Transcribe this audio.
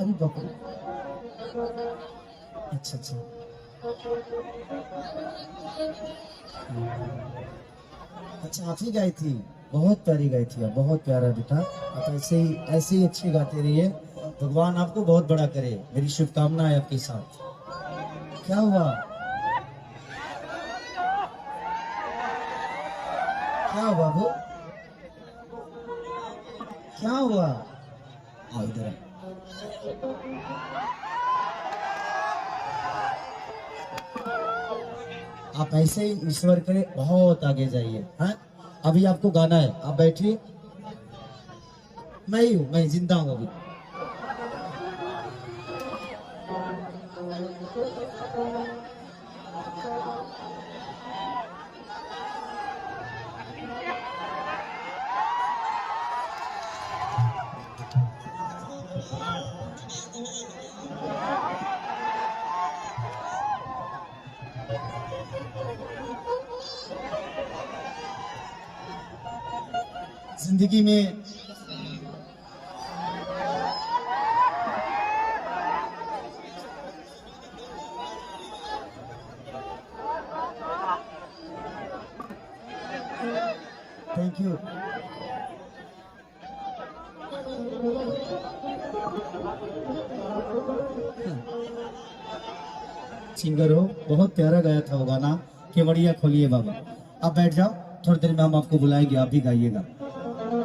अरे बाप रे, अच्छा अच्छा। अच्छा आप ही गाई थी, बहुत प्यारी गाई थी आप, बहुत प्यारा बेटा। आप ऐसे ही अच्छी गाते रहिए, भगवान आपको बहुत बड़ा करे, मेरी शुभकामनाएं आपके साथ। क्या हुआ, क्या हुआ बाबू, क्या हुआ? आओ इधर आप ऐसे ही ईश्वर करे बहुत आगे जाइए। हाँ अभी आपको गाना है, आप बैठिए। मैं ही हूँ, मैं जिंदा हूँ अभी। जिंदगी में थैंक यू। सिंगर हो, बहुत प्यारा गाया था वो गाना, केवड़िया खोलिए बाबा। आप बैठ जाओ, थोड़ी देर में हम आपको बुलाएंगे, आप भी गाइएगा।